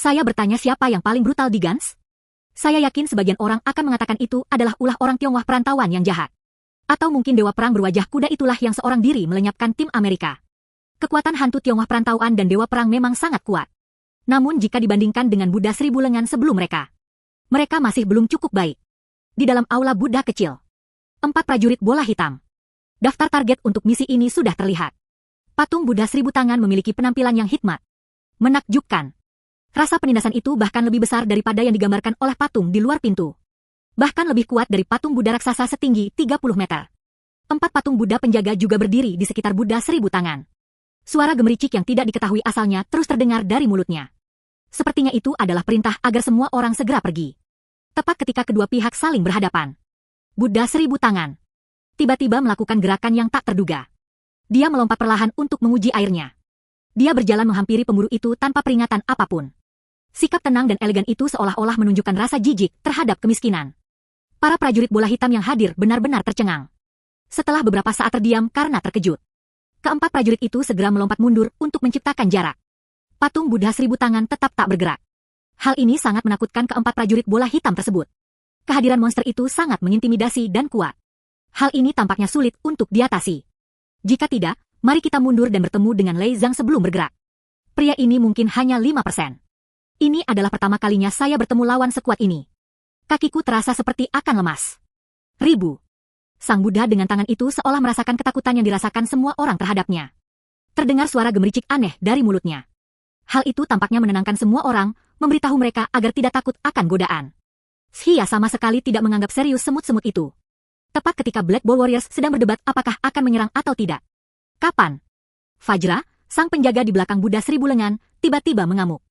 Saya bertanya siapa yang paling brutal di Gans? Saya yakin sebagian orang akan mengatakan itu adalah ulah orang Tionghoa perantauan yang jahat. Atau mungkin dewa perang berwajah kuda itulah yang seorang diri melenyapkan tim Amerika. Kekuatan hantu Tionghoa perantauan dan dewa perang memang sangat kuat. Namun jika dibandingkan dengan Buddha Seribu Lengan sebelum mereka masih belum cukup baik. Di dalam aula Buddha kecil, 4 prajurit bola hitam. Daftar target untuk misi ini sudah terlihat. Patung Buddha Seribu Tangan memiliki penampilan yang hikmat, menakjubkan. Rasa penindasan itu bahkan lebih besar daripada yang digambarkan oleh patung di luar pintu. Bahkan lebih kuat dari patung Buddha raksasa setinggi 30 meter. 4 patung Buddha penjaga juga berdiri di sekitar Buddha Seribu Tangan. Suara gemericik yang tidak diketahui asalnya terus terdengar dari mulutnya. Sepertinya itu adalah perintah agar semua orang segera pergi. Tepat ketika kedua pihak saling berhadapan, Buddha Seribu Tangan tiba-tiba melakukan gerakan yang tak terduga. Dia melompat perlahan untuk menguji airnya. Dia berjalan menghampiri pemburu itu tanpa peringatan apapun. Sikap tenang dan elegan itu seolah-olah menunjukkan rasa jijik terhadap kemiskinan. Para prajurit bola hitam yang hadir benar-benar tercengang. Setelah beberapa saat terdiam karena terkejut, keempat prajurit itu segera melompat mundur untuk menciptakan jarak. Patung Buddha Seribu Tangan tetap tak bergerak. Hal ini sangat menakutkan keempat prajurit bola hitam tersebut. Kehadiran monster itu sangat mengintimidasi dan kuat. Hal ini tampaknya sulit untuk diatasi. Jika tidak, mari kita mundur dan bertemu dengan Lei Zhang sebelum bergerak. Pria ini mungkin hanya 5%. Ini adalah pertama kalinya saya bertemu lawan sekuat ini. Kakiku terasa seperti akan lemas. Ribu. Sang Buddha dengan tangan itu seolah merasakan ketakutan yang dirasakan semua orang terhadapnya. Terdengar suara gemericik aneh dari mulutnya. Hal itu tampaknya menenangkan semua orang, memberitahu mereka agar tidak takut akan godaan. Xia sama sekali tidak menganggap serius semut-semut itu. Tepat ketika Black Ball Warriors sedang berdebat apakah akan menyerang atau tidak. Kapan? Fajra, sang penjaga di belakang Buddha Seribu Lengan, tiba-tiba mengamuk.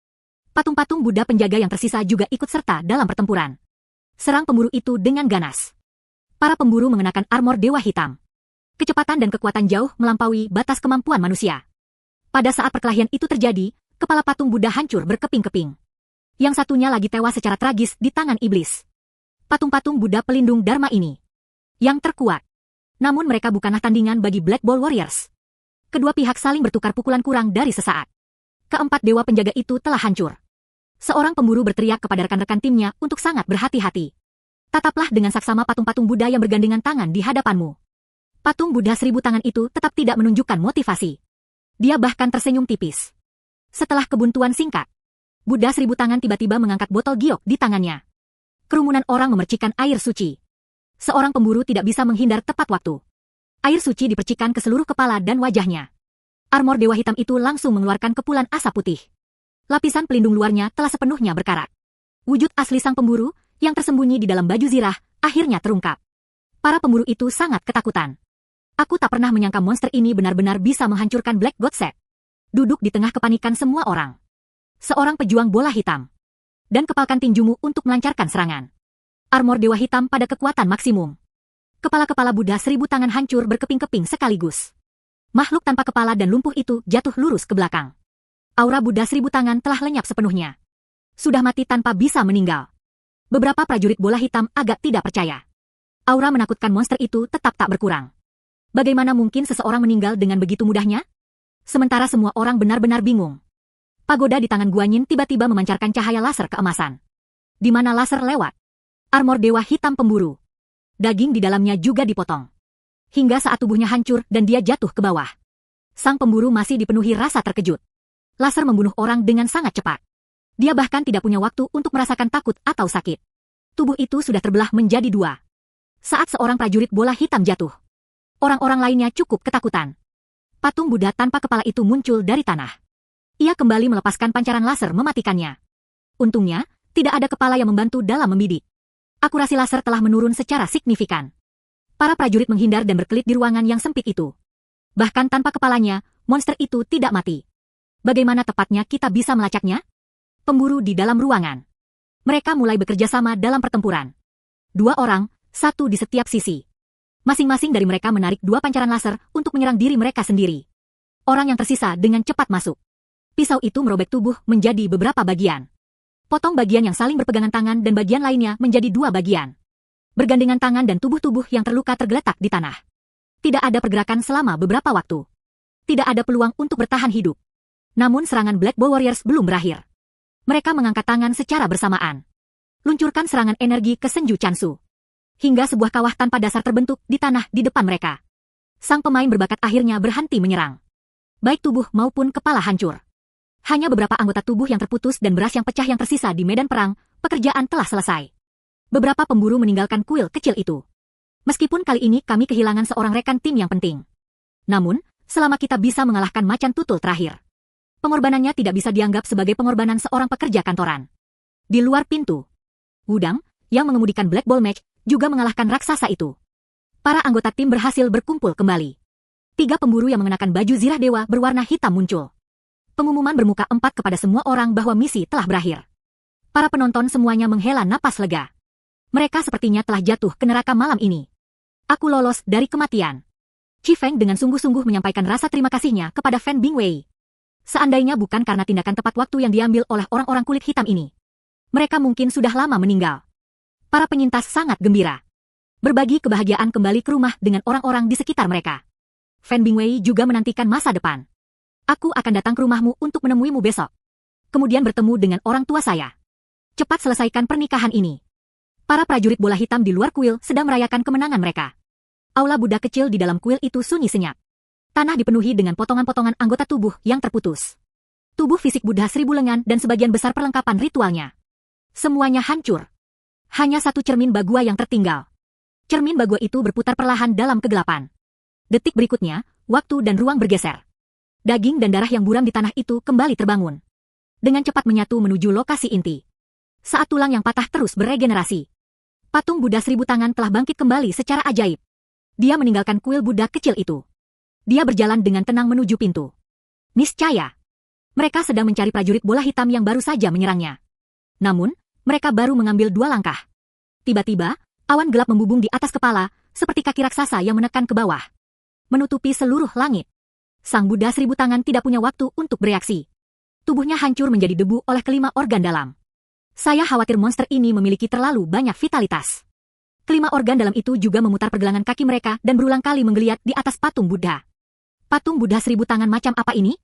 Patung-patung Buddha penjaga yang tersisa juga ikut serta dalam pertempuran. Serang pemburu itu dengan ganas. Para pemburu mengenakan armor dewa hitam. Kecepatan dan kekuatan jauh melampaui batas kemampuan manusia. Pada saat perkelahian itu terjadi, kepala patung Buddha hancur berkeping-keping. Yang satunya lagi tewas secara tragis di tangan iblis. Patung-patung Buddha pelindung Dharma ini yang terkuat. Namun mereka bukanlah tandingan bagi Black Ball Warriors. Kedua pihak saling bertukar pukulan kurang dari sesaat. Keempat dewa penjaga itu telah hancur. Seorang pemburu berteriak kepada rekan-rekan timnya untuk sangat berhati-hati. Tataplah dengan saksama patung-patung Buddha yang bergandengan tangan di hadapanmu. Patung Buddha Seribu Tangan itu tetap tidak menunjukkan motivasi. Dia bahkan tersenyum tipis. Setelah kebuntuan singkat, Buddha Seribu Tangan tiba-tiba mengangkat botol giok di tangannya. Kerumunan orang memercikan air suci. Seorang pemburu tidak bisa menghindar tepat waktu. Air suci dipercikan ke seluruh kepala dan wajahnya. Armor dewa hitam itu langsung mengeluarkan kepulan asap putih. Lapisan pelindung luarnya telah sepenuhnya berkarat. Wujud asli sang pemburu, yang tersembunyi di dalam baju zirah, akhirnya terungkap. Para pemburu itu sangat ketakutan. Aku tak pernah menyangka monster ini benar-benar bisa menghancurkan Black God Set. Duduk di tengah kepanikan semua orang. Seorang pejuang bola hitam. Dan kepalkan tinjumu untuk melancarkan serangan. Armor dewa hitam pada kekuatan maksimum. Kepala-kepala Buddha Seribu Tangan hancur berkeping-keping sekaligus. Makhluk tanpa kepala dan lumpuh itu jatuh lurus ke belakang. Aura Buddha Seribu Tangan telah lenyap sepenuhnya. Sudah mati tanpa bisa meninggal. Beberapa prajurit bola hitam agak tidak percaya. Aura menakutkan monster itu tetap tak berkurang. Bagaimana mungkin seseorang meninggal dengan begitu mudahnya? Sementara semua orang benar-benar bingung. Pagoda di tangan Guanyin tiba-tiba memancarkan cahaya laser keemasan. Di mana laser lewat? Armor dewa hitam pemburu. Daging di dalamnya juga dipotong. Hingga saat tubuhnya hancur dan dia jatuh ke bawah. Sang pemburu masih dipenuhi rasa terkejut. Laser membunuh orang dengan sangat cepat. Dia bahkan tidak punya waktu untuk merasakan takut atau sakit. Tubuh itu sudah terbelah menjadi dua. Saat seorang prajurit bola hitam jatuh, orang-orang lainnya cukup ketakutan. Patung Buddha tanpa kepala itu muncul dari tanah. Ia kembali melepaskan pancaran laser mematikannya. Untungnya, tidak ada kepala yang membantu dalam membidik. Akurasi laser telah menurun secara signifikan. Para prajurit menghindar dan berkelit di ruangan yang sempit itu. Bahkan tanpa kepalanya, monster itu tidak mati. Bagaimana tepatnya kita bisa melacaknya? Pemburu di dalam ruangan. Mereka mulai bekerja sama dalam pertempuran. 2 orang, 1 di setiap sisi. Masing-masing dari mereka menarik 2 pancaran laser untuk menyerang diri mereka sendiri. Orang yang tersisa dengan cepat masuk. Pisau itu merobek tubuh menjadi beberapa bagian. Potong bagian yang saling berpegangan tangan dan bagian lainnya menjadi 2 bagian. Bergandengan tangan dan tubuh-tubuh yang terluka tergeletak di tanah. Tidak ada pergerakan selama beberapa waktu. Tidak ada peluang untuk bertahan hidup. Namun serangan Black Ball Warriors belum berakhir. Mereka mengangkat tangan secara bersamaan. Luncurkan serangan energi ke Senju Chansu. Hingga sebuah kawah tanpa dasar terbentuk di tanah di depan mereka. Sang pemain berbakat akhirnya berhenti menyerang. Baik tubuh maupun kepala hancur. Hanya beberapa anggota tubuh yang terputus dan beras yang pecah yang tersisa di medan perang, pekerjaan telah selesai. Beberapa pemburu meninggalkan kuil kecil itu. Meskipun kali ini kami kehilangan seorang rekan tim yang penting. Namun, selama kita bisa mengalahkan macan tutul terakhir, pengorbanannya tidak bisa dianggap sebagai pengorbanan seorang pekerja kantoran. Di luar pintu, Wudang, yang mengemudikan Black Ball Match, juga mengalahkan raksasa itu. Para anggota tim berhasil berkumpul kembali. 3 pemburu yang mengenakan baju zirah dewa berwarna hitam muncul. Pengumuman bermuka 4 kepada semua orang bahwa misi telah berakhir. Para penonton semuanya menghela napas lega. Mereka sepertinya telah jatuh ke neraka malam ini. Aku lolos dari kematian. Qi Feng dengan sungguh-sungguh menyampaikan rasa terima kasihnya kepada Fan Bingwei. Seandainya bukan karena tindakan tepat waktu yang diambil oleh orang-orang kulit hitam ini, mereka mungkin sudah lama meninggal. Para penyintas sangat gembira. Berbagi kebahagiaan kembali ke rumah dengan orang-orang di sekitar mereka. Fan Bingwei juga menantikan masa depan. Aku akan datang ke rumahmu untuk menemuimu besok. Kemudian bertemu dengan orang tua saya. Cepat selesaikan pernikahan ini. Para prajurit bola hitam di luar kuil sedang merayakan kemenangan mereka. Aula Buddha kecil di dalam kuil itu sunyi senyap. Tanah dipenuhi dengan potongan-potongan anggota tubuh yang terputus. Tubuh fisik Buddha 1000 lengan dan sebagian besar perlengkapan ritualnya. Semuanya hancur. Hanya satu cermin bagua yang tertinggal. Cermin bagua itu berputar perlahan dalam kegelapan. Detik berikutnya, waktu dan ruang bergeser. Daging dan darah yang buram di tanah itu kembali terbangun. Dengan cepat menyatu menuju lokasi inti. Saat tulang yang patah terus beregenerasi. Patung Buddha 1000 tangan telah bangkit kembali secara ajaib. Dia meninggalkan kuil Buddha kecil itu. Dia berjalan dengan tenang menuju pintu. Niscaya. Mereka sedang mencari prajurit bola hitam yang baru saja menyerangnya. Namun, mereka baru mengambil 2 langkah. Tiba-tiba, awan gelap membubung di atas kepala, seperti kaki raksasa yang menekan ke bawah. Menutupi seluruh langit. Sang Buddha 1000 tangan tidak punya waktu untuk bereaksi. Tubuhnya hancur menjadi debu oleh kelima organ dalam. Saya khawatir monster ini memiliki terlalu banyak vitalitas. Kelima organ dalam itu juga memutar pergelangan kaki mereka dan berulang kali menggeliat di atas patung Buddha. Patung Buddha 1000 tangan macam apa ini?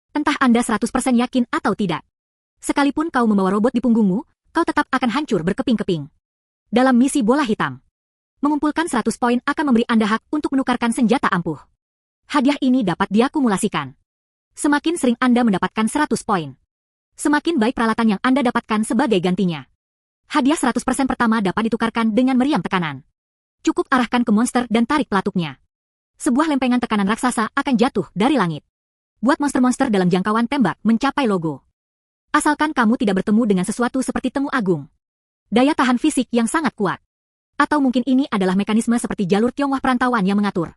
Entah Anda 100% yakin atau tidak. Sekalipun kau membawa robot di punggungmu, kau tetap akan hancur berkeping-keping. Dalam misi bola hitam, mengumpulkan 100 poin akan memberi Anda hak untuk menukarkan senjata ampuh. Hadiah ini dapat diakumulasikan. Semakin sering Anda mendapatkan 100 poin, semakin baik peralatan yang Anda dapatkan sebagai gantinya. Hadiah 100% pertama dapat ditukarkan dengan meriam tekanan. Cukup arahkan ke monster dan tarik pelatuknya. Sebuah lempengan tekanan raksasa akan jatuh dari langit. Buat monster-monster dalam jangkauan tembak mencapai logo. Asalkan kamu tidak bertemu dengan sesuatu seperti temu agung. Daya tahan fisik yang sangat kuat. Atau mungkin ini adalah mekanisme seperti jalur Tionghoa perantauan yang mengatur.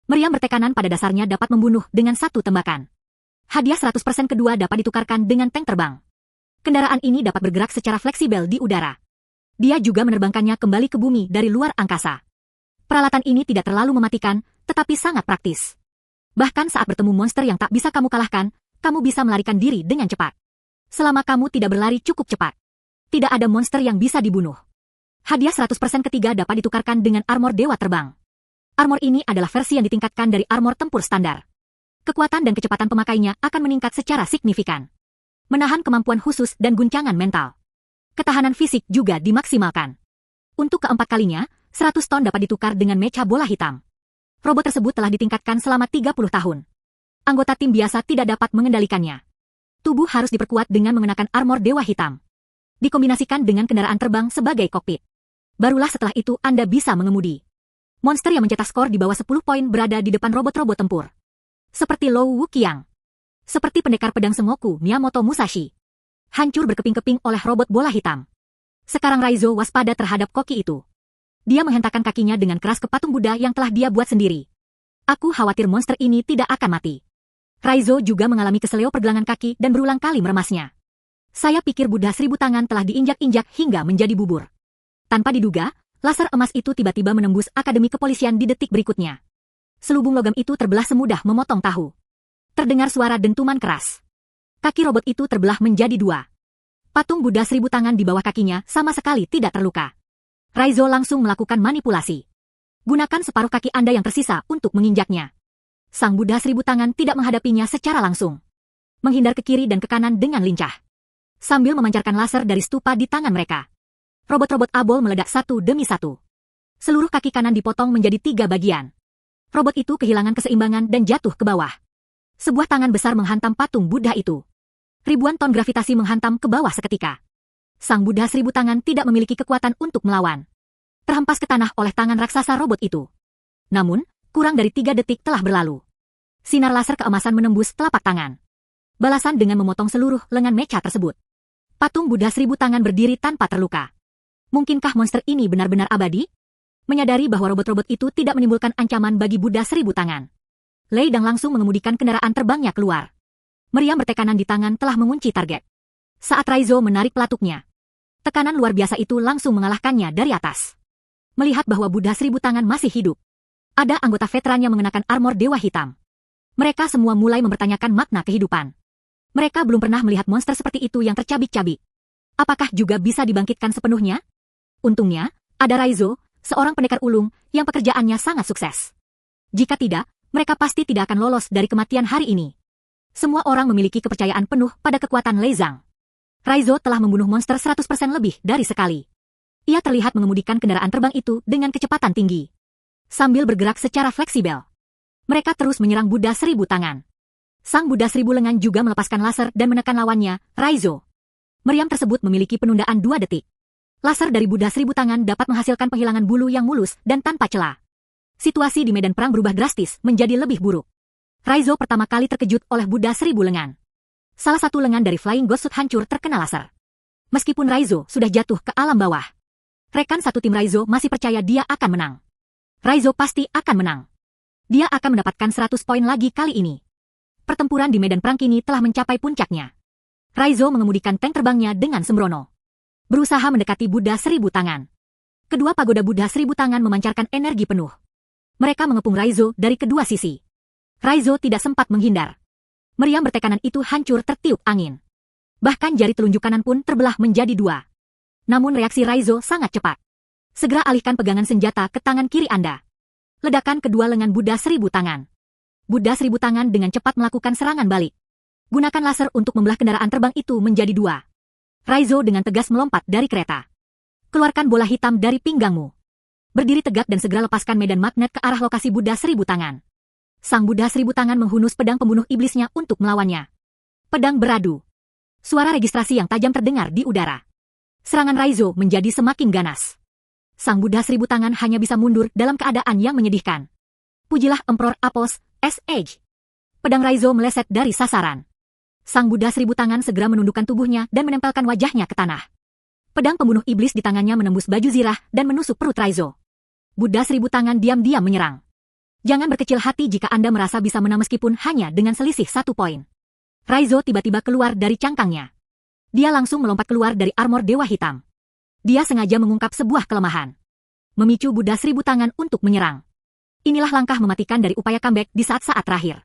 Meriam bertekanan pada dasarnya dapat membunuh dengan satu tembakan. Hadiah 100% kedua dapat ditukarkan dengan tank terbang. Kendaraan ini dapat bergerak secara fleksibel di udara. Dia juga menerbangkannya kembali ke bumi dari luar angkasa. Peralatan ini tidak terlalu mematikan, tetapi sangat praktis. Bahkan saat bertemu monster yang tak bisa kamu kalahkan, kamu bisa melarikan diri dengan cepat. Selama kamu tidak berlari cukup cepat, tidak ada monster yang bisa dibunuh. Hadiah 100% ketiga dapat ditukarkan dengan armor dewa terbang. Armor ini adalah versi yang ditingkatkan dari armor tempur standar. Kekuatan dan kecepatan pemakainya akan meningkat secara signifikan. Menahan kemampuan khusus dan guncangan mental. Ketahanan fisik juga dimaksimalkan. Untuk keempat kalinya, 100 ton dapat ditukar dengan mecha bola hitam. Robot tersebut telah ditingkatkan selama 30 tahun. Anggota tim biasa tidak dapat mengendalikannya. Tubuh harus diperkuat dengan mengenakan armor dewa hitam. Dikombinasikan dengan kendaraan terbang sebagai kokpit. Barulah setelah itu Anda bisa mengemudi. Monster yang mencetak skor di bawah 10 poin berada di depan robot-robot tempur. Seperti Lou Wuqiang. Seperti pendekar pedang Sengoku Miyamoto Musashi. Hancur berkeping-keping oleh robot bola hitam. Sekarang Raizo waspada terhadap koki itu. Dia menghentakkan kakinya dengan keras ke patung Buddha yang telah dia buat sendiri. Aku khawatir monster ini tidak akan mati. Raizo juga mengalami keseleo pergelangan kaki dan berulang kali meremasnya. Saya pikir Buddha 1000 tangan telah diinjak-injak hingga menjadi bubur. Tanpa diduga, laser emas itu tiba-tiba menembus Akademi Kepolisian di detik berikutnya. Selubung logam itu terbelah semudah memotong tahu. Terdengar suara dentuman keras. Kaki robot itu terbelah menjadi 2. Patung Buddha 1000 tangan di bawah kakinya sama sekali tidak terluka. Raizo langsung melakukan manipulasi. Gunakan separuh kaki Anda yang tersisa untuk menginjaknya. Sang Buddha 1000 tangan tidak menghadapinya secara langsung. Menghindar ke kiri dan ke kanan dengan lincah. sambil memancarkan laser dari stupa di tangan mereka. Robot-robot Abol meledak satu demi satu. Seluruh kaki kanan dipotong menjadi 3 bagian. Robot itu kehilangan keseimbangan dan jatuh ke bawah. Sebuah tangan besar menghantam patung Buddha itu. Ribuan ton gravitasi menghantam ke bawah seketika. Sang Buddha 1000 tangan tidak memiliki kekuatan untuk melawan. Terhempas ke tanah oleh tangan raksasa robot itu. Namun, kurang dari 3 detik telah berlalu. Sinar laser keemasan menembus telapak tangan. Balasan dengan memotong seluruh lengan mecha tersebut. Patung Buddha 1000 tangan berdiri tanpa terluka. Mungkinkah monster ini benar-benar abadi? Menyadari bahwa robot-robot itu tidak menimbulkan ancaman bagi Buddha 1000 tangan. Lei Dang langsung mengemudikan kendaraan terbangnya keluar. Meriam bertekanan di tangan telah mengunci target. Saat Raizo menarik pelatuknya, tekanan luar biasa itu langsung mengalahkannya dari atas. Melihat bahwa Buddha 1000 tangan masih hidup, ada anggota veteran yang mengenakan armor dewa hitam. Mereka semua mulai mempertanyakan makna kehidupan. Mereka belum pernah melihat monster seperti itu yang tercabik-cabik. Apakah juga bisa dibangkitkan sepenuhnya? Untungnya, ada Raizo, seorang pendekar ulung, yang pekerjaannya sangat sukses. Jika tidak, mereka pasti tidak akan lolos dari kematian hari ini. Semua orang memiliki kepercayaan penuh pada kekuatan Lei Zhang. Raizo telah membunuh monster 100% lebih dari sekali. Ia terlihat mengemudikan kendaraan terbang itu dengan kecepatan tinggi. Sambil bergerak secara fleksibel, mereka terus menyerang Buddha 1000 tangan. Sang Buddha 1000 lengan juga melepaskan laser dan menekan lawannya, Raizo. Meriam tersebut memiliki penundaan 2 detik. Laser dari Buddha 1000 tangan dapat menghasilkan penghilangan bulu yang mulus dan tanpa celah. Situasi di medan perang berubah drastis menjadi lebih buruk. Raizo pertama kali terkejut oleh Buddha 1000 lengan. Salah satu lengan dari Flying Ghost Suit hancur terkena laser. Meskipun Raizo sudah jatuh ke alam bawah, rekan satu tim Raizo masih percaya dia akan menang. Raizo pasti akan menang. Dia akan mendapatkan 100 poin lagi kali ini. Pertempuran di medan perang kini telah mencapai puncaknya. Raizo mengemudikan tank terbangnya dengan sembrono, berusaha mendekati Buddha 1000 tangan. Kedua pagoda Buddha 1000 tangan memancarkan energi penuh. Mereka mengepung Raizo dari kedua sisi. Raizo tidak sempat menghindar. Meriam bertekanan itu hancur tertiup angin. Bahkan jari telunjuk kanan pun terbelah menjadi 2. Namun reaksi Raizo sangat cepat. Segera alihkan pegangan senjata ke tangan kiri Anda. Ledakan kedua lengan Buddha 1000 tangan. Buddha 1000 tangan dengan cepat melakukan serangan balik. Gunakan laser untuk membelah kendaraan terbang itu menjadi 2. Raizo dengan tegas melompat dari kereta. Keluarkan bola hitam dari pinggangmu. Berdiri tegak dan segera lepaskan medan magnet ke arah lokasi Buddha 1000 tangan. Sang Buddha 1000 tangan menghunus pedang pembunuh iblisnya untuk melawannya. Pedang beradu. Suara registrasi yang tajam terdengar di udara. Serangan Raizo menjadi semakin ganas. Sang Buddha 1000 tangan hanya bisa mundur dalam keadaan yang menyedihkan. Pujilah Emperor Apos, S.H. Pedang Raizo meleset dari sasaran. Sang Buddha 1000 tangan segera menundukkan tubuhnya dan menempelkan wajahnya ke tanah. Pedang pembunuh iblis di tangannya menembus baju zirah dan menusuk perut Raizo. Buddha 1000 tangan diam-diam menyerang. Jangan berkecil hati jika Anda merasa bisa menang meskipun hanya dengan selisih 1 poin. Raizo tiba-tiba keluar dari cangkangnya. Dia langsung melompat keluar dari armor dewa hitam. Dia sengaja mengungkap sebuah kelemahan. Memicu Buddha 1000 tangan untuk menyerang. Inilah langkah mematikan dari upaya comeback di saat-saat terakhir.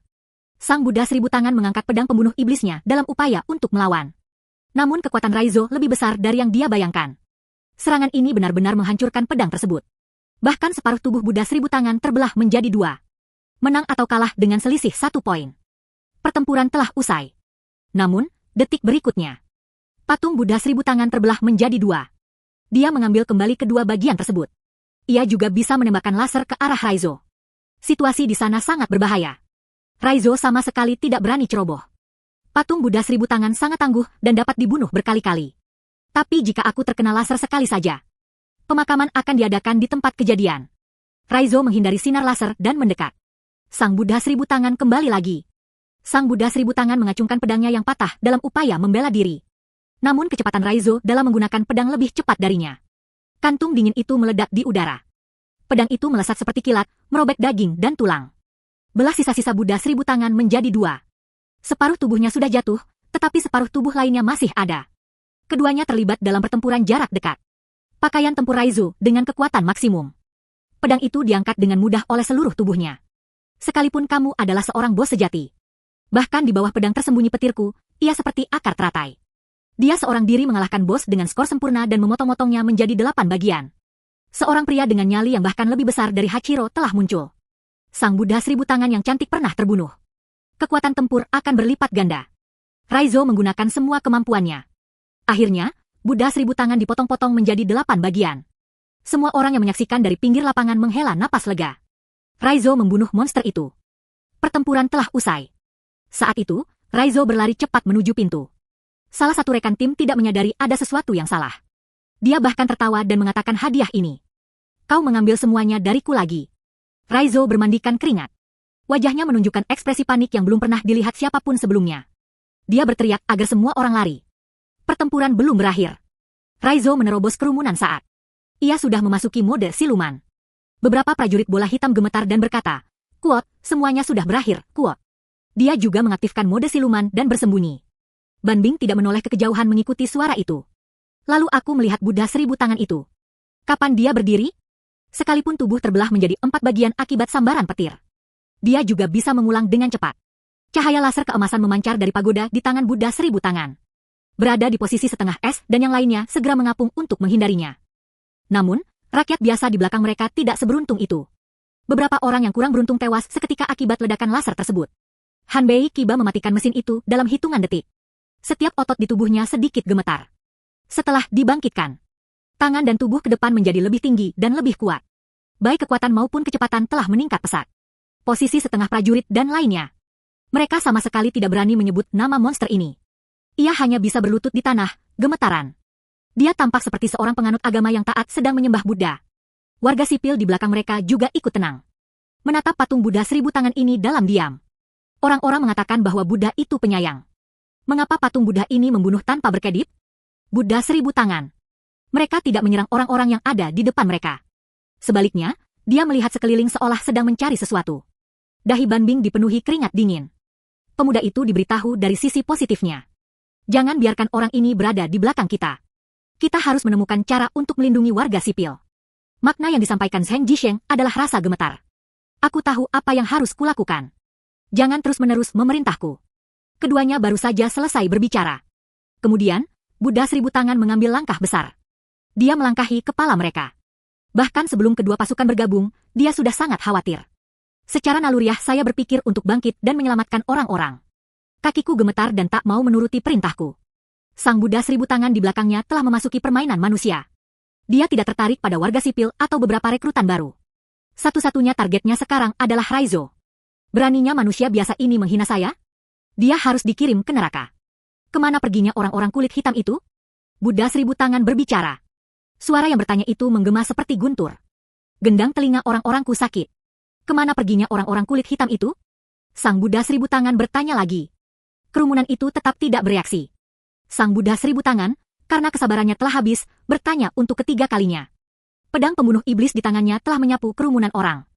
Sang Buddha 1000 tangan mengangkat pedang pembunuh iblisnya dalam upaya untuk melawan. Namun kekuatan Raizo lebih besar dari yang dia bayangkan. Serangan ini benar-benar menghancurkan pedang tersebut. Bahkan separuh tubuh Buddha 1000 tangan terbelah menjadi 2. Menang atau kalah dengan selisih 1 poin. Pertempuran telah usai. Namun, detik berikutnya, patung Buddha 1000 tangan terbelah menjadi 2. Dia mengambil kembali kedua bagian tersebut. Ia juga bisa menembakkan laser ke arah Raizo. Situasi di sana sangat berbahaya. Raizo sama sekali tidak berani ceroboh. Patung Buddha 1000 tangan sangat tangguh dan dapat dibunuh berkali-kali. Tapi jika aku terkena laser sekali saja, pemakaman akan diadakan di tempat kejadian. Raizo menghindari sinar laser dan mendekat. Sang Buddha 1000 tangan kembali lagi. Sang Buddha 1000 tangan mengacungkan pedangnya yang patah dalam upaya membela diri. Namun kecepatan Raizo dalam menggunakan pedang lebih cepat darinya. Kantung dingin itu meledak di udara. Pedang itu melesat seperti kilat, merobek daging dan tulang. Belah sisa-sisa Buddha 1000 tangan menjadi 2. Separuh tubuhnya sudah jatuh, tetapi separuh tubuh lainnya masih ada. Keduanya terlibat dalam pertempuran jarak dekat. Pakaian tempur Raizo dengan kekuatan maksimum. Pedang itu diangkat dengan mudah oleh seluruh tubuhnya. Sekalipun kamu adalah seorang bos sejati. Bahkan di bawah pedang tersembunyi petirku, ia seperti akar teratai. Dia seorang diri mengalahkan bos dengan skor sempurna dan memotong-motongnya menjadi 8 bagian. Seorang pria dengan nyali yang bahkan lebih besar dari Hachiro telah muncul. Sang Buddha 1000 tangan yang cantik pernah terbunuh. Kekuatan tempur akan berlipat ganda. Raizo menggunakan semua kemampuannya. Akhirnya, Buddha seribu tangan dipotong-potong menjadi 8 bagian. Semua orang yang menyaksikan dari pinggir lapangan menghela napas lega. Raizo membunuh monster itu. Pertempuran telah usai. Saat itu, Raizo berlari cepat menuju pintu. Salah satu rekan tim tidak menyadari ada sesuatu yang salah. Dia bahkan tertawa dan mengatakan hadiah ini. Kau mengambil semuanya dariku lagi. Raizo bermandikan keringat. Wajahnya menunjukkan ekspresi panik yang belum pernah dilihat siapapun sebelumnya. Dia berteriak agar semua orang lari. Pertempuran belum berakhir. Raizo menerobos kerumunan saat ia sudah memasuki mode siluman. Beberapa prajurit bola hitam gemetar dan berkata, "Kuot, semuanya sudah berakhir, Kuot." Dia juga mengaktifkan mode siluman dan bersembunyi. Ban Bing tidak menoleh ke kejauhan mengikuti suara itu. Lalu aku melihat Buddha seribu tangan itu. Kapan dia berdiri? Sekalipun tubuh terbelah menjadi 4 bagian akibat sambaran petir. Dia juga bisa mengulang dengan cepat. Cahaya laser keemasan memancar dari pagoda di tangan Buddha seribu tangan. Berada di posisi setengah es dan yang lainnya segera mengapung untuk menghindarinya. Namun, rakyat biasa di belakang mereka tidak seberuntung itu. Beberapa orang yang kurang beruntung tewas seketika akibat ledakan laser tersebut. Hanbei Kiba mematikan mesin itu dalam hitungan detik. Setiap otot di tubuhnya sedikit gemetar. Setelah dibangkitkan, tangan dan tubuh ke depan menjadi lebih tinggi dan lebih kuat. Baik kekuatan maupun kecepatan telah meningkat pesat. Posisi setengah prajurit dan lainnya. Mereka sama sekali tidak berani menyebut nama monster ini. Ia hanya bisa berlutut di tanah, gemetaran. Dia tampak seperti seorang penganut agama yang taat sedang menyembah Buddha. Warga sipil di belakang mereka juga ikut tenang. Menatap patung Buddha seribu tangan ini dalam diam. Orang-orang mengatakan bahwa Buddha itu penyayang. Mengapa patung Buddha ini membunuh tanpa berkedip? Buddha seribu tangan. Mereka tidak menyerang orang-orang yang ada di depan mereka. Sebaliknya, dia melihat sekeliling seolah sedang mencari sesuatu. Dahi Ban Bing dipenuhi keringat dingin. Pemuda itu diberitahu dari sisi positifnya. Jangan biarkan orang ini berada di belakang kita. Kita harus menemukan cara untuk melindungi warga sipil. Makna yang disampaikan Zheng Jisheng adalah rasa gemetar. Aku tahu apa yang harus kulakukan. Jangan terus-menerus memerintahku. Keduanya baru saja selesai berbicara. Kemudian, Buddha seribu tangan mengambil langkah besar. Dia melangkahi kepala mereka. Bahkan sebelum kedua pasukan bergabung, dia sudah sangat khawatir. Secara naluriah saya berpikir untuk bangkit dan menyelamatkan orang-orang. Kakiku gemetar dan tak mau menuruti perintahku. Sang Buddha seribu tangan di belakangnya telah memasuki permainan manusia. Dia tidak tertarik pada warga sipil atau beberapa rekrutan baru. Satu-satunya targetnya sekarang adalah Raizo. Beraninya manusia biasa ini menghina saya? Dia harus dikirim ke neraka. Kemana perginya orang-orang kulit hitam itu? Buddha seribu tangan berbicara. Suara yang bertanya itu menggema seperti guntur. Gendang telinga orang-orangku sakit. Kemana perginya orang-orang kulit hitam itu? Sang Buddha seribu tangan bertanya lagi. Kerumunan itu tetap tidak bereaksi. Sang Buddha seribu tangan, karena kesabarannya telah habis, bertanya untuk ketiga kalinya. Pedang pembunuh iblis di tangannya telah menyapu kerumunan orang.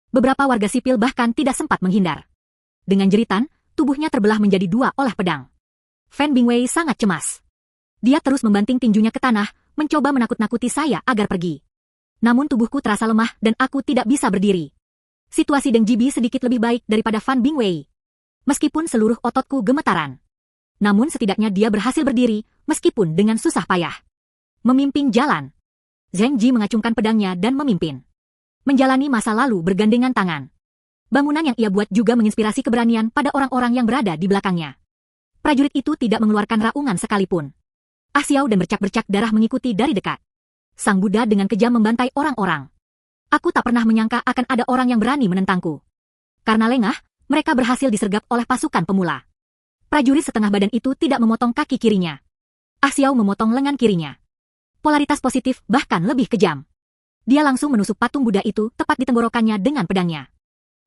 Beberapa warga sipil bahkan tidak sempat menghindar. Dengan jeritan, tubuhnya terbelah menjadi 2 oleh pedang. Fan Bingwei sangat cemas. Dia terus membanting tinjunya ke tanah, mencoba menakut-nakuti saya agar pergi. Namun tubuhku terasa lemah dan aku tidak bisa berdiri. Situasi Deng Jibi sedikit lebih baik daripada Fan Bingwei. Meskipun seluruh ototku gemetaran. Namun setidaknya dia berhasil berdiri, meskipun dengan susah payah. Memimpin jalan. Zheng Ji mengacungkan pedangnya dan memimpin. Menjalani masa lalu bergandengan tangan. Bangunan yang ia buat juga menginspirasi keberanian pada orang-orang yang berada di belakangnya. Prajurit itu tidak mengeluarkan raungan sekalipun. Ah Xiao dan bercak-bercak darah mengikuti dari dekat. Sang Buddha dengan kejam membantai orang-orang. Aku tak pernah menyangka akan ada orang yang berani menentangku. Karena lengah, mereka berhasil disergap oleh pasukan pemula. Prajurit setengah badan itu tidak memotong kaki kirinya. Ah Xiao memotong lengan kirinya. Polaritas positif bahkan lebih kejam. Dia langsung menusuk patung Buddha itu tepat di tenggorokannya dengan pedangnya.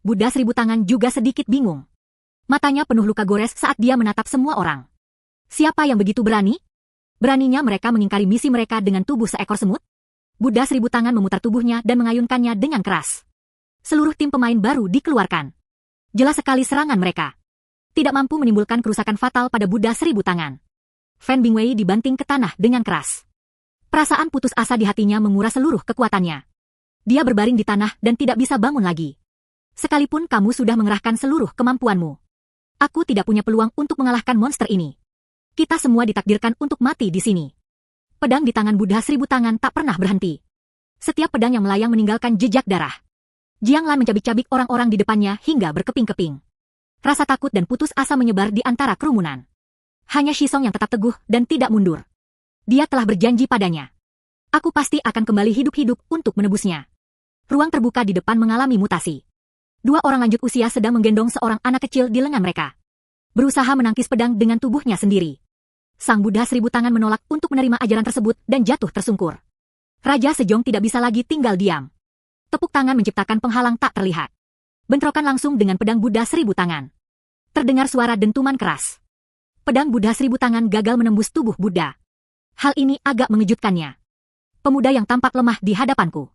Buddha seribu tangan juga sedikit bingung. Matanya penuh luka gores saat dia menatap semua orang. Siapa yang begitu berani? Beraninya mereka mengingkari misi mereka dengan tubuh seekor semut? Buddha seribu tangan memutar tubuhnya dan mengayunkannya dengan keras. Seluruh tim pemain baru dikeluarkan. Jelas sekali serangan mereka tidak mampu menimbulkan kerusakan fatal pada Buddha seribu tangan. Fan Bingwei dibanting ke tanah dengan keras. Perasaan putus asa di hatinya menguras seluruh kekuatannya. Dia berbaring di tanah dan tidak bisa bangun lagi. Sekalipun kamu sudah mengerahkan seluruh kemampuanmu, aku tidak punya peluang untuk mengalahkan monster ini. Kita semua ditakdirkan untuk mati di sini. Pedang di tangan Buddha seribu tangan tak pernah berhenti. Setiap pedang yang melayang meninggalkan jejak darah. Jiang Lan mencabik-cabik orang-orang di depannya hingga berkeping-keping. Rasa takut dan putus asa menyebar di antara kerumunan. Hanya Shisong yang tetap teguh dan tidak mundur. Dia telah berjanji padanya. Aku pasti akan kembali hidup-hidup untuk menebusnya. Ruang terbuka di depan mengalami mutasi. Dua orang lanjut usia sedang menggendong seorang anak kecil di lengan mereka. Berusaha menangkis pedang dengan tubuhnya sendiri. Sang Buddha seribu tangan menolak untuk menerima ajaran tersebut dan jatuh tersungkur. Raja Sejong tidak bisa lagi tinggal diam. Tepuk tangan menciptakan penghalang tak terlihat. Bentrokan langsung dengan pedang Buddha seribu tangan. Terdengar suara dentuman keras. Pedang Buddha seribu tangan gagal menembus tubuh Buddha. Hal ini agak mengejutkannya. Pemuda yang tampak lemah di hadapanku.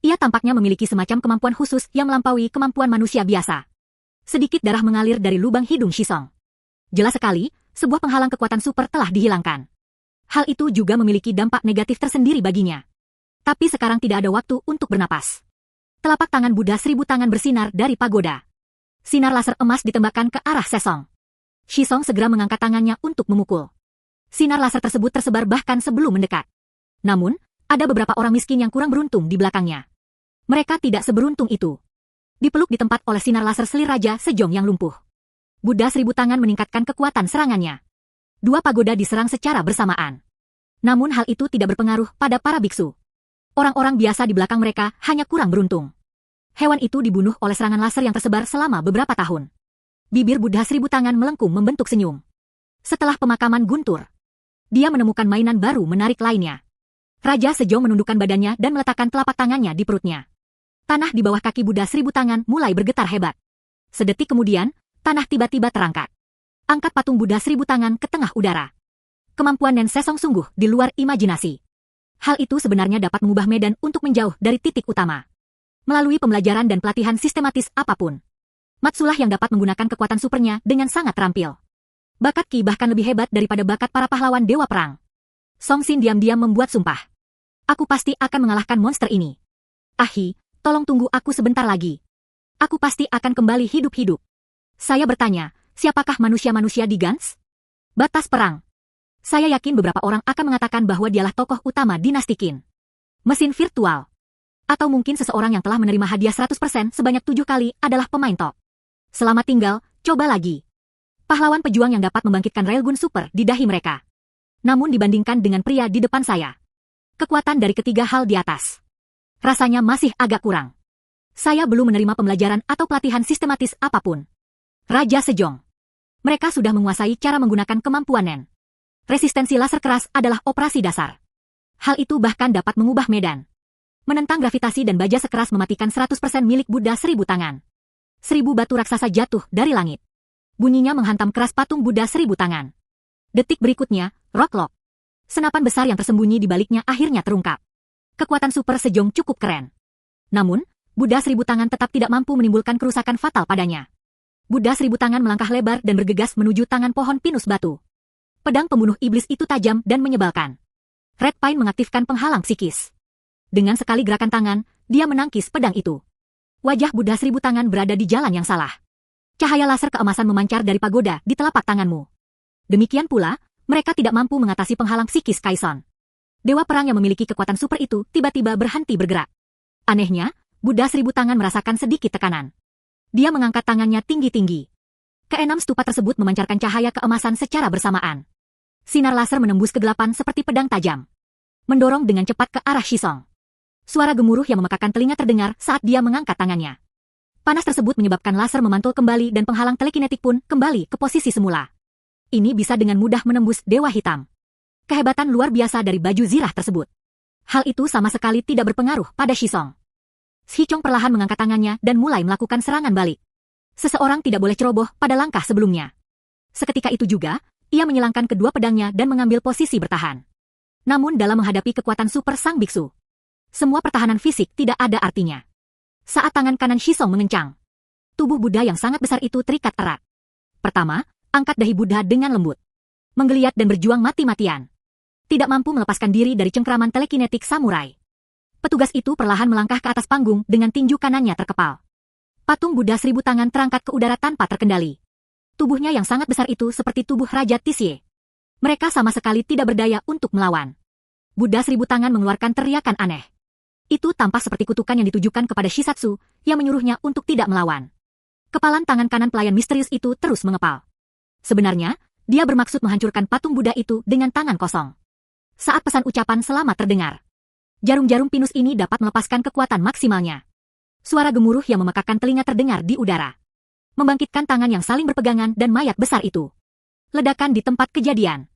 Ia tampaknya memiliki semacam kemampuan khusus yang melampaui kemampuan manusia biasa. Sedikit darah mengalir dari lubang hidung Shisong. Jelas sekali, sebuah penghalang kekuatan super telah dihilangkan. Hal itu juga memiliki dampak negatif tersendiri baginya. Tapi sekarang tidak ada waktu untuk bernapas. Telapak tangan Buddha seribu tangan bersinar dari pagoda. Sinar laser emas ditembakkan ke arah Sesong. Shisong segera mengangkat tangannya untuk memukul. Sinar laser tersebut tersebar bahkan sebelum mendekat. Namun, ada beberapa orang miskin yang kurang beruntung di belakangnya. Mereka tidak seberuntung itu. Dipeluk di tempat oleh sinar laser selir Raja Sejong yang lumpuh. Buddha seribu tangan meningkatkan kekuatan serangannya. Dua pagoda diserang secara bersamaan. Namun hal itu tidak berpengaruh pada para biksu. Orang-orang biasa di belakang mereka hanya kurang beruntung. Hewan itu dibunuh oleh serangan laser yang tersebar selama beberapa tahun. Bibir Buddha seribu tangan melengkung membentuk senyum. Setelah pemakaman guntur, dia menemukan mainan baru menarik lainnya. Raja Sejong menundukkan badannya dan meletakkan telapak tangannya di perutnya. Tanah di bawah kaki Buddha seribu tangan mulai bergetar hebat. Sedetik kemudian, tanah tiba-tiba terangkat. Angkat patung Buddha seribu tangan ke tengah udara. Kemampuan Nen Sesong sungguh di luar imajinasi. Hal itu sebenarnya dapat mengubah medan untuk menjauh dari titik utama. Melalui pembelajaran dan pelatihan sistematis apapun. Matsulah yang dapat menggunakan kekuatan supernya dengan sangat terampil. Bakat Ki bahkan lebih hebat daripada bakat para pahlawan dewa perang. Song Xin diam-diam membuat sumpah. Aku pasti akan mengalahkan monster ini. Ahi, tolong tunggu aku sebentar lagi. Aku pasti akan kembali hidup-hidup. Saya bertanya, siapakah manusia-manusia di Gans? Batas perang. Saya yakin beberapa orang akan mengatakan bahwa dialah tokoh utama dinasti Qin. Mesin virtual. Atau mungkin seseorang yang telah menerima hadiah 100% sebanyak 7 kali adalah pemain top. Selamat tinggal, coba lagi. Pahlawan pejuang yang dapat membangkitkan railgun super di dahi mereka. Namun dibandingkan dengan pria di depan saya, kekuatan dari ketiga hal di atas rasanya masih agak kurang. Saya belum menerima pembelajaran atau pelatihan sistematis apapun. Raja Sejong. Mereka sudah menguasai cara menggunakan kemampuan Nen. Resistensi laser keras adalah operasi dasar. Hal itu bahkan dapat mengubah medan. Menentang gravitasi dan baja sekeras mematikan 100% milik Buddha seribu tangan. 1000 batu raksasa jatuh dari langit. Bunyinya menghantam keras patung Buddha seribu tangan. Detik berikutnya, rock-lock. Senapan besar yang tersembunyi di baliknya akhirnya terungkap. Kekuatan super Sejong cukup keren. Namun, Buddha seribu tangan tetap tidak mampu menimbulkan kerusakan fatal padanya. Buddha seribu tangan melangkah lebar dan bergegas menuju tangan pohon pinus batu. Pedang pembunuh iblis itu tajam dan menyebalkan. Red Pine mengaktifkan penghalang psikis. Dengan sekali gerakan tangan, dia menangkis pedang itu. Wajah Buddha seribu tangan berada di jalan yang salah. Cahaya laser keemasan memancar dari pagoda di telapak tanganmu. Demikian pula, mereka tidak mampu mengatasi penghalang psikis Kaison. Dewa perang yang memiliki kekuatan super itu tiba-tiba berhenti bergerak. Anehnya, Buddha seribu tangan merasakan sedikit tekanan. Dia mengangkat tangannya tinggi-tinggi. Keenam stupa tersebut memancarkan cahaya keemasan secara bersamaan. Sinar laser menembus kegelapan seperti pedang tajam. Mendorong dengan cepat ke arah Shisong. Suara gemuruh yang memekakan telinga terdengar saat dia mengangkat tangannya. Panas tersebut menyebabkan laser memantul kembali dan penghalang telekinetik pun kembali ke posisi semula. Ini bisa dengan mudah menembus Dewa Hitam. Kehebatan luar biasa dari baju zirah tersebut. Hal itu sama sekali tidak berpengaruh pada Shisong. Shichong perlahan mengangkat tangannya dan mulai melakukan serangan balik. Seseorang tidak boleh ceroboh pada langkah sebelumnya. Seketika itu juga, ia menyilangkan kedua pedangnya dan mengambil posisi bertahan. Namun dalam menghadapi kekuatan super sang biksu, semua pertahanan fisik tidak ada artinya. Saat tangan kanan Shisong mengencang, tubuh Buddha yang sangat besar itu terikat erat. Pertama, angkat dahi Buddha dengan lembut. Menggeliat dan berjuang mati-matian. Tidak mampu melepaskan diri dari cengkraman telekinetik samurai. Petugas itu perlahan melangkah ke atas panggung dengan tinju kanannya terkepal. Patung Buddha seribu tangan terangkat ke udara tanpa terkendali. Tubuhnya yang sangat besar itu seperti tubuh Raja Tisye. Mereka sama sekali tidak berdaya untuk melawan. Buddha seribu tangan mengeluarkan teriakan aneh. Itu tampak seperti kutukan yang ditujukan kepada Shisatsu, yang menyuruhnya untuk tidak melawan. Kepalan tangan kanan pelayan misterius itu terus mengepal. Sebenarnya, dia bermaksud menghancurkan patung Buddha itu dengan tangan kosong. Saat pesan ucapan selamat terdengar, jarum-jarum pinus ini dapat melepaskan kekuatan maksimalnya. Suara gemuruh yang memekakkan telinga terdengar di udara, membangkitkan tangan yang saling berpegangan dan mayat besar itu. Ledakan di tempat kejadian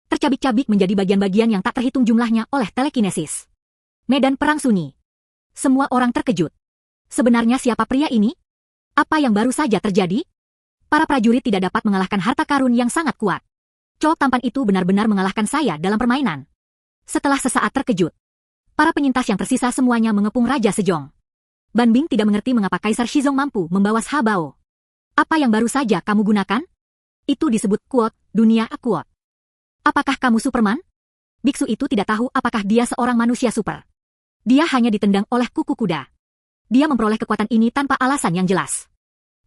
tercabik-cabik menjadi bagian-bagian yang tak terhitung jumlahnya oleh telekinesis. Medan perang sunyi. Semua orang terkejut. Sebenarnya siapa pria ini? Apa yang baru saja terjadi? Para prajurit tidak dapat mengalahkan harta karun yang sangat kuat. Cowok tampan itu benar-benar mengalahkan saya dalam permainan. Setelah sesaat terkejut, para penyintas yang tersisa semuanya mengepung Raja Sejong. Ban Bing tidak mengerti mengapa Kaisar Shizong mampu membawa Habao. Apa yang baru saja kamu gunakan? Itu disebut quote, dunia quote. Apakah kamu Superman? Biksu itu tidak tahu apakah dia seorang manusia super. Dia hanya ditendang oleh kuku kuda. Dia memperoleh kekuatan ini tanpa alasan yang jelas.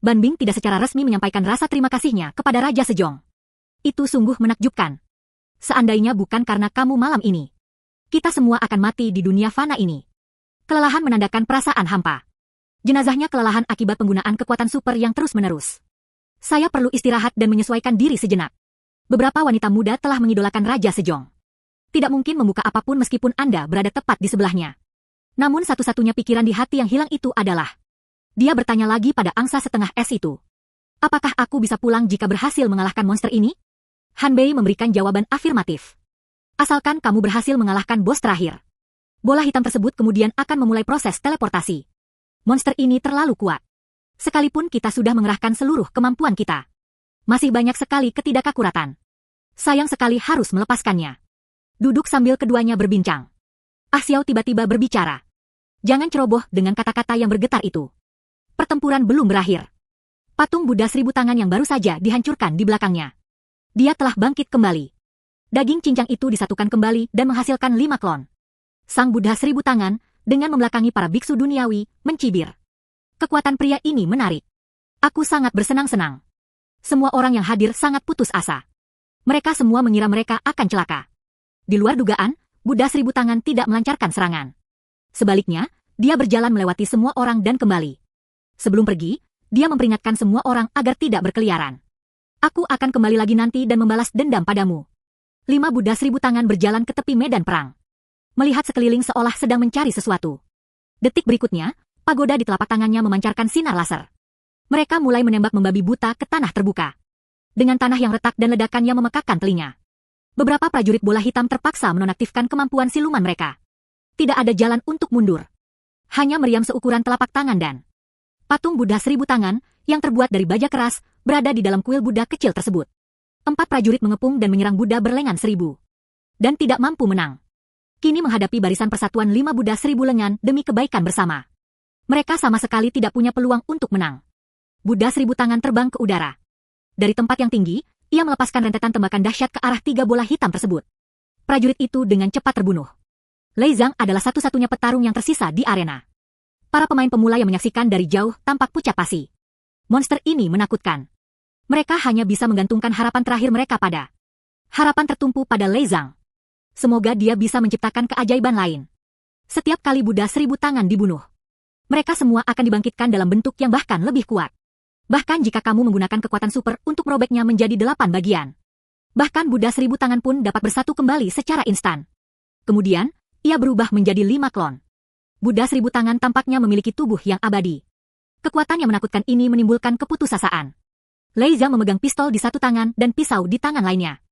Ban Bing tidak secara resmi menyampaikan rasa terima kasihnya kepada Raja Sejong. Itu sungguh menakjubkan. Seandainya bukan karena kamu malam ini, kita semua akan mati di dunia fana ini. Kelelahan menandakan perasaan hampa. Jenazahnya kelelahan akibat penggunaan kekuatan super yang terus-menerus. Saya perlu istirahat dan menyesuaikan diri sejenak. Beberapa wanita muda telah mengidolakan Raja Sejong. Tidak mungkin membuka apapun meskipun Anda berada tepat di sebelahnya. Namun satu-satunya pikiran di hati yang hilang itu adalah, dia bertanya lagi pada angsa setengah es itu. Apakah aku bisa pulang jika berhasil mengalahkan monster ini? Han Bei memberikan jawaban afirmatif. Asalkan kamu berhasil mengalahkan bos terakhir. Bola hitam tersebut kemudian akan memulai proses teleportasi. Monster ini terlalu kuat. Sekalipun kita sudah mengerahkan seluruh kemampuan kita, masih banyak sekali ketidakakuratan. Sayang sekali harus melepaskannya. Duduk sambil keduanya berbincang. Ah Xiao tiba-tiba berbicara. Jangan ceroboh dengan kata-kata yang bergetar itu. Pertempuran belum berakhir. Patung Buddha 1000 tangan yang baru saja dihancurkan di belakangnya. Dia telah bangkit kembali. Daging cincang itu disatukan kembali dan menghasilkan 5 klon. Sang Buddha 1000 tangan, dengan membelakangi para biksu duniawi, mencibir. Kekuatan pria ini menarik. Aku sangat bersenang-senang. Semua orang yang hadir sangat putus asa. Mereka semua mengira mereka akan celaka. Di luar dugaan, Buddha 1000 tangan tidak melancarkan serangan. Sebaliknya, dia berjalan melewati semua orang dan kembali. Sebelum pergi, dia memperingatkan semua orang agar tidak berkeliaran. Aku akan kembali lagi nanti dan membalas dendam padamu. 5 Buddha 1000 tangan berjalan ke tepi medan perang. Melihat sekeliling seolah sedang mencari sesuatu. Detik berikutnya, pagoda di telapak tangannya memancarkan sinar laser. Mereka mulai menembak membabi buta ke tanah terbuka. Dengan tanah yang retak dan ledakan yang memekakkan telinga. Beberapa prajurit bola hitam terpaksa menonaktifkan kemampuan siluman mereka. Tidak ada jalan untuk mundur. Hanya meriam seukuran telapak tangan dan patung Buddha 1000 tangan, yang terbuat dari baja keras, berada di dalam kuil Buddha kecil tersebut. 4 prajurit mengepung dan menyerang Buddha berlengan 1000. Dan tidak mampu menang. Kini menghadapi barisan persatuan 5 Buddha 1000 lengan demi kebaikan bersama. Mereka sama sekali tidak punya peluang untuk menang. Buddha 1000 tangan terbang ke udara. Dari tempat yang tinggi, ia melepaskan rentetan tembakan dahsyat ke arah 3 bola hitam tersebut. Prajurit itu dengan cepat terbunuh. Lei Zhang adalah satu-satunya petarung yang tersisa di arena. Para pemain pemula yang menyaksikan dari jauh tampak pucat pasi. Monster ini menakutkan. Mereka hanya bisa menggantungkan harapan terakhir mereka pada harapan tertumpu pada Lei Zhang. Semoga dia bisa menciptakan keajaiban lain. Setiap kali Buddha 1000 tangan dibunuh, mereka semua akan dibangkitkan dalam bentuk yang bahkan lebih kuat. Bahkan jika kamu menggunakan kekuatan super untuk merobeknya menjadi 8 bagian. Bahkan Buddha 1000 tangan pun dapat bersatu kembali secara instan. Kemudian, ia berubah menjadi 5 klon. Buddha 1000 tangan tampaknya memiliki tubuh yang abadi. Kekuatan yang menakutkan ini menimbulkan keputusasaan. Lei Zhang memegang pistol di satu tangan dan pisau di tangan lainnya.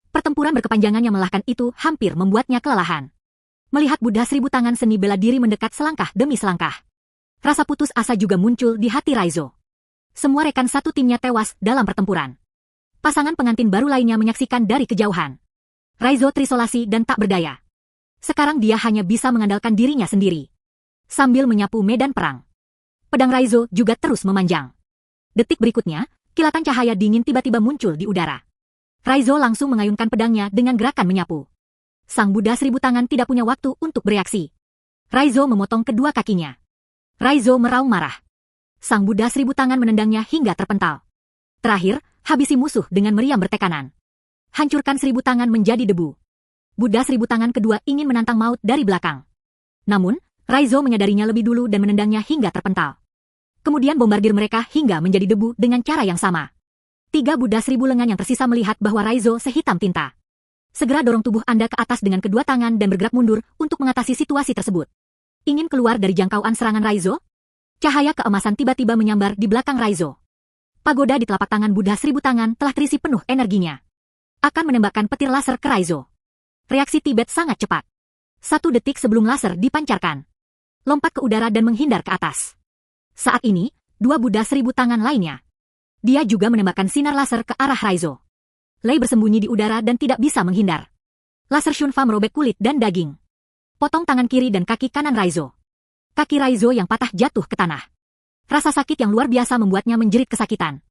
Pertempuran berkepanjangan yang melelahkan itu hampir membuatnya kelelahan. Melihat Buddha 1000 tangan seni bela diri mendekat selangkah demi selangkah. Rasa putus asa juga muncul di hati Raizo. Semua rekan satu timnya tewas dalam pertempuran. Pasangan pengantin baru lainnya menyaksikan dari kejauhan. Raizo terisolasi dan tak berdaya. Sekarang dia hanya bisa mengandalkan dirinya sendiri. Sambil menyapu medan perang. Pedang Raizo juga terus memanjang. Detik berikutnya, kilatan cahaya dingin tiba-tiba muncul di udara. Raizo langsung mengayunkan pedangnya dengan gerakan menyapu. Sang Buddha 1000 tangan tidak punya waktu untuk bereaksi. Raizo memotong kedua kakinya. Raizo meraung marah. Sang Buddha 1000 tangan menendangnya hingga terpental. Terakhir, habisi musuh dengan meriam bertekanan. Hancurkan 1000 tangan menjadi debu. Buddha 1000 tangan kedua ingin menantang maut dari belakang. Namun, Raizo menyadarinya lebih dulu dan menendangnya hingga terpental. Kemudian bombardir mereka hingga menjadi debu dengan cara yang sama. 3 Buddha 1000 lengan yang tersisa melihat bahwa Raizo sehitam tinta. Segera dorong tubuh Anda ke atas dengan kedua tangan dan bergerak mundur untuk mengatasi situasi tersebut. Ingin keluar dari jangkauan serangan Raizo? Cahaya keemasan tiba-tiba menyambar di belakang Raizo. Pagoda di telapak tangan Buddha seribu tangan telah terisi penuh energinya. Akan menembakkan petir laser ke Raizo. Reaksi Tibet sangat cepat. 1 detik sebelum laser dipancarkan. Lompat ke udara dan menghindar ke atas. Saat ini, 2 Buddha seribu tangan lainnya. Dia juga menembakkan sinar laser ke arah Raizo. Lei bersembunyi di udara dan tidak bisa menghindar. Laser Shunfa merobek kulit dan daging. Potong tangan kiri dan kaki kanan Raizo. Kaki Raizo yang patah jatuh ke tanah. Rasa sakit yang luar biasa membuatnya menjerit kesakitan.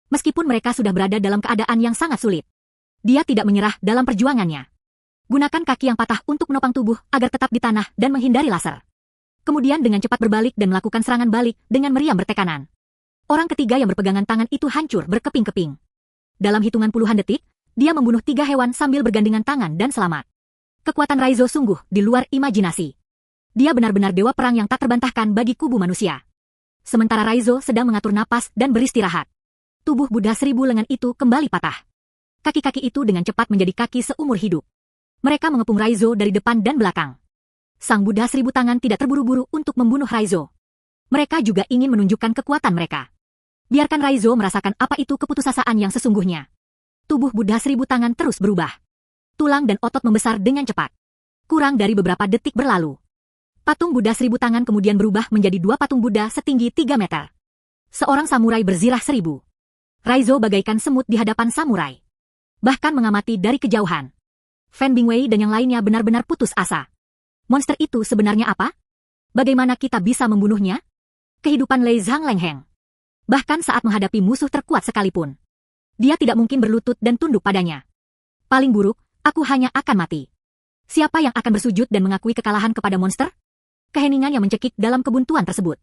Meskipun mereka sudah berada dalam keadaan yang sangat sulit. Dia tidak menyerah dalam perjuangannya. Gunakan kaki yang patah untuk menopang tubuh agar tetap di tanah dan menghindari laser. Kemudian dengan cepat berbalik dan melakukan serangan balik dengan meriam bertekanan. Orang ketiga yang berpegangan tangan itu hancur berkeping-keping. Dalam hitungan puluhan detik, dia membunuh 3 hewan sambil bergandengan tangan dan selamat. Kekuatan Raizo sungguh di luar imajinasi. Dia benar-benar dewa perang yang tak terbantahkan bagi kubu manusia. Sementara Raizo sedang mengatur napas dan beristirahat. Tubuh Buddha 1000 lengan itu kembali patah. Kaki-kaki itu dengan cepat menjadi kaki seumur hidup. Mereka mengepung Raizo dari depan dan belakang. Sang Buddha 1000 tangan tidak terburu-buru untuk membunuh Raizo. Mereka juga ingin menunjukkan kekuatan mereka. Biarkan Raizo merasakan apa itu keputusasaan yang sesungguhnya. Tubuh Buddha 1000 tangan terus berubah. Tulang dan otot membesar dengan cepat. Kurang dari beberapa detik berlalu. Patung Buddha 1000 tangan kemudian berubah menjadi 2 patung Buddha setinggi 3 meter. Seorang samurai berzirah 1000. Raizo bagaikan semut di hadapan samurai. Bahkan mengamati dari kejauhan. Fan Bingwei dan yang lainnya benar-benar putus asa. Monster itu sebenarnya apa? Bagaimana kita bisa membunuhnya? Kehidupan Lei Zhang Lengheng. Bahkan saat menghadapi musuh terkuat sekalipun. Dia tidak mungkin berlutut dan tunduk padanya. Paling buruk, aku hanya akan mati. Siapa yang akan bersujud dan mengakui kekalahan kepada monster? Keheningan yang mencekik dalam kebuntuan tersebut.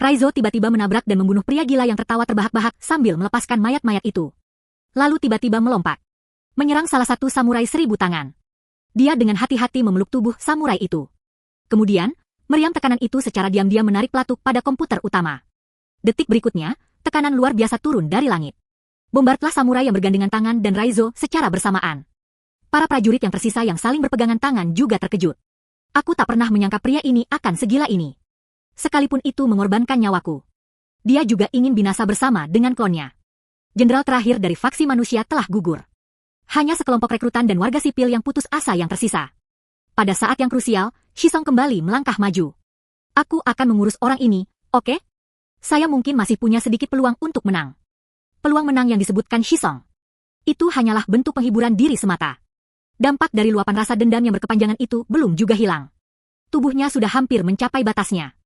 Raizo tiba-tiba menabrak dan membunuh pria gila yang tertawa terbahak-bahak sambil melepaskan mayat-mayat itu. Lalu tiba-tiba melompat. Menyerang salah satu samurai 1000 tangan. Dia dengan hati-hati memeluk tubuh samurai itu. Kemudian, meriam tekanan itu secara diam-diam menarik pelatuk pada komputer utama. Detik berikutnya, tekanan luar biasa turun dari langit. Bombardlah samurai yang bergandengan tangan dan Raizo secara bersamaan. Para prajurit yang tersisa yang saling berpegangan tangan juga terkejut. Aku tak pernah menyangka pria ini akan segila ini. Sekalipun itu mengorbankan nyawaku. Dia juga ingin binasa bersama dengan klonnya. Jenderal terakhir dari faksi manusia telah gugur. Hanya sekelompok rekrutan dan warga sipil yang putus asa yang tersisa. Pada saat yang krusial, Shisong kembali melangkah maju. Aku akan mengurus orang ini, oke? Saya mungkin masih punya sedikit peluang untuk menang. Peluang menang yang disebutkan Shisong. Itu hanyalah bentuk penghiburan diri semata. Dampak dari luapan rasa dendam yang berkepanjangan itu belum juga hilang. Tubuhnya sudah hampir mencapai batasnya.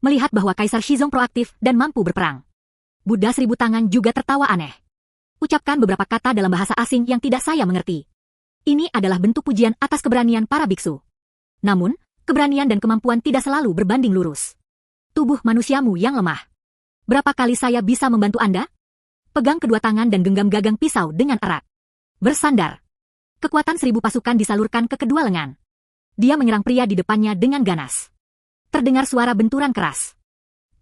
Melihat bahwa Kaisar Shizong proaktif dan mampu berperang. Buddha 1000 tangan juga tertawa aneh. Ucapkan beberapa kata dalam bahasa asing yang tidak saya mengerti. Ini adalah bentuk pujian atas keberanian para biksu. Namun, keberanian dan kemampuan tidak selalu berbanding lurus. Tubuh manusiamu yang lemah. Berapa kali saya bisa membantu Anda? Pegang kedua tangan dan genggam gagang pisau dengan erat. Bersandar. Kekuatan 1000 pasukan disalurkan ke kedua lengan. Dia menyerang pria di depannya dengan ganas. Terdengar suara benturan keras.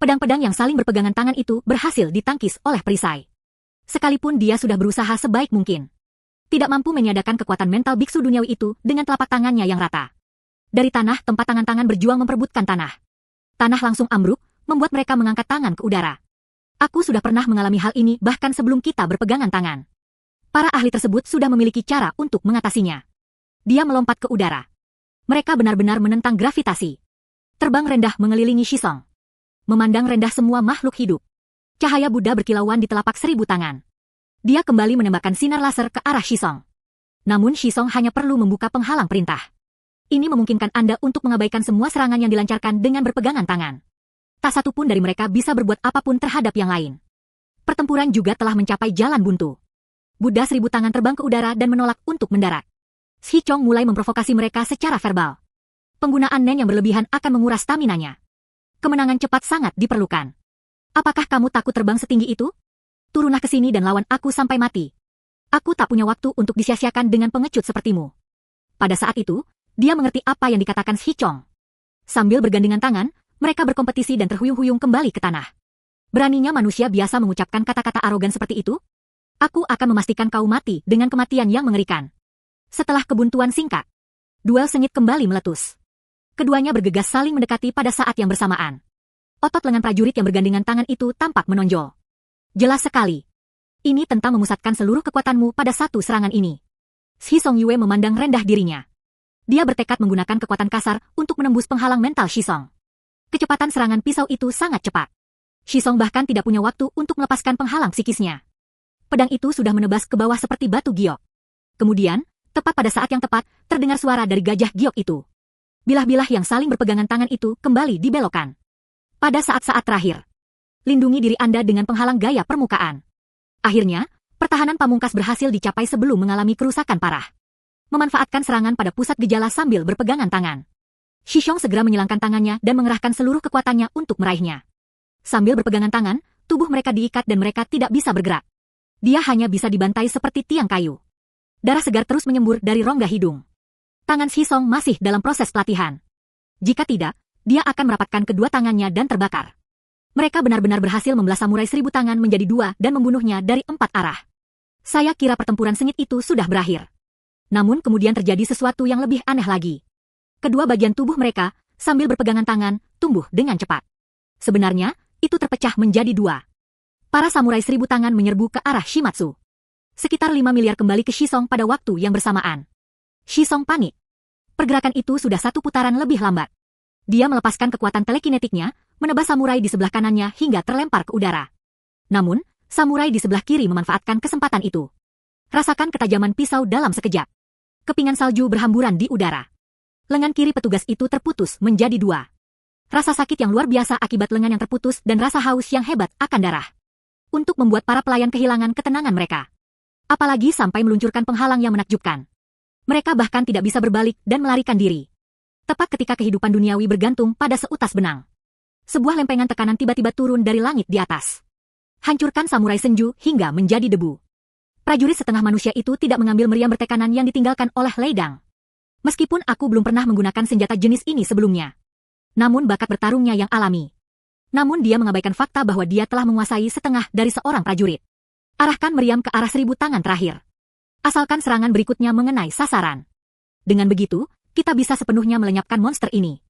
Pedang-pedang yang saling berpegangan tangan itu berhasil ditangkis oleh perisai. Sekalipun dia sudah berusaha sebaik mungkin. Tidak mampu meniadakan kekuatan mental biksu duniawi itu dengan telapak tangannya yang rata. Dari tanah tempat tangan-tangan berjuang memperebutkan tanah. Tanah langsung ambruk, membuat mereka mengangkat tangan ke udara. Aku sudah pernah mengalami hal ini bahkan sebelum kita berpegangan tangan. Para ahli tersebut sudah memiliki cara untuk mengatasinya. Dia melompat ke udara. Mereka benar-benar menentang gravitasi. Terbang rendah mengelilingi Shisong. Memandang rendah semua makhluk hidup. Cahaya Buddha berkilauan di telapak 1000 tangan. Dia kembali menembakkan sinar laser ke arah Shisong. Namun Shisong hanya perlu membuka penghalang perintah. Ini memungkinkan Anda untuk mengabaikan semua serangan yang dilancarkan dengan berpegangan tangan. Tak satu pun dari mereka bisa berbuat apapun terhadap yang lain. Pertempuran juga telah mencapai jalan buntu. Buddha 1000 tangan terbang ke udara dan menolak untuk mendarat. Shi Chong mulai memprovokasi mereka secara verbal. Penggunaan Nen yang berlebihan akan menguras staminanya. Kemenangan cepat sangat diperlukan. Apakah kamu takut terbang setinggi itu? Turunlah ke sini dan lawan aku sampai mati. Aku tak punya waktu untuk disia-siakan dengan pengecut sepertimu. Pada saat itu, dia mengerti apa yang dikatakan Shi Chong. Sambil bergandengan tangan, mereka berkompetisi dan terhuyung-huyung kembali ke tanah. Beraninya manusia biasa mengucapkan kata-kata arogan seperti itu? Aku akan memastikan kau mati dengan kematian yang mengerikan. Setelah kebuntuan singkat, duel sengit kembali meletus. Keduanya bergegas saling mendekati pada saat yang bersamaan. Otot lengan prajurit yang bergandengan tangan itu tampak menonjol. Jelas sekali. Ini tentang memusatkan seluruh kekuatanmu pada satu serangan ini. Shi Song Yue memandang rendah dirinya. Dia bertekad menggunakan kekuatan kasar untuk menembus penghalang mental Shi Song. Kecepatan serangan pisau itu sangat cepat. Shi Song bahkan tidak punya waktu untuk melepaskan penghalang psikisnya. Pedang itu sudah menebas ke bawah seperti batu giok. Kemudian, tepat pada saat yang tepat, terdengar suara dari gajah giok itu. Bilah-bilah yang saling berpegangan tangan itu kembali dibelokkan. Pada saat-saat terakhir, lindungi diri Anda dengan penghalang gaya permukaan. Akhirnya, pertahanan pamungkas berhasil dicapai sebelum mengalami kerusakan parah. Memanfaatkan serangan pada pusat gejala sambil berpegangan tangan. Shi Song segera menyilangkan tangannya dan mengerahkan seluruh kekuatannya untuk meraihnya. Sambil berpegangan tangan, tubuh mereka diikat dan mereka tidak bisa bergerak. Dia hanya bisa dibantai seperti tiang kayu. Darah segar terus menyembur dari rongga hidung. Tangan Shi Song masih dalam proses pelatihan. Jika tidak, dia akan merapatkan kedua tangannya dan terbakar. Mereka benar-benar berhasil membelah samurai 1000 tangan menjadi 2 dan membunuhnya dari 4 arah. Saya kira pertempuran sengit itu sudah berakhir. Namun kemudian terjadi sesuatu yang lebih aneh lagi. Kedua bagian tubuh mereka, sambil berpegangan tangan, tumbuh dengan cepat. Sebenarnya, itu terpecah menjadi 2. Para samurai 1000 tangan menyerbu ke arah Shimatsu. Sekitar 5 miliar kembali ke Shi Song pada waktu yang bersamaan. Shi Song panik. Pergerakan itu sudah 1 putaran lebih lambat. Dia melepaskan kekuatan telekinetiknya, menebas samurai di sebelah kanannya hingga terlempar ke udara. Namun, samurai di sebelah kiri memanfaatkan kesempatan itu. Rasakan ketajaman pisau dalam sekejap. Kepingan salju berhamburan di udara. Lengan kiri petugas itu terputus menjadi 2. Rasa sakit yang luar biasa akibat lengan yang terputus dan rasa haus yang hebat akan darah. Untuk membuat para pelayan kehilangan ketenangan mereka. Apalagi sampai meluncurkan penghalang yang menakjubkan. Mereka bahkan tidak bisa berbalik dan melarikan diri. Tepat ketika kehidupan duniawi bergantung pada seutas benang. Sebuah lempengan tekanan tiba-tiba turun dari langit di atas. Hancurkan samurai senju hingga menjadi debu. Prajurit setengah manusia itu tidak mengambil meriam bertekanan yang ditinggalkan oleh Lei Dang. Meskipun aku belum pernah menggunakan senjata jenis ini sebelumnya. Namun bakat bertarungnya yang alami. Namun dia mengabaikan fakta bahwa dia telah menguasai setengah dari seorang prajurit. Arahkan meriam ke arah 1000 tangan terakhir. Asalkan serangan berikutnya mengenai sasaran. Dengan begitu, kita bisa sepenuhnya melenyapkan monster ini.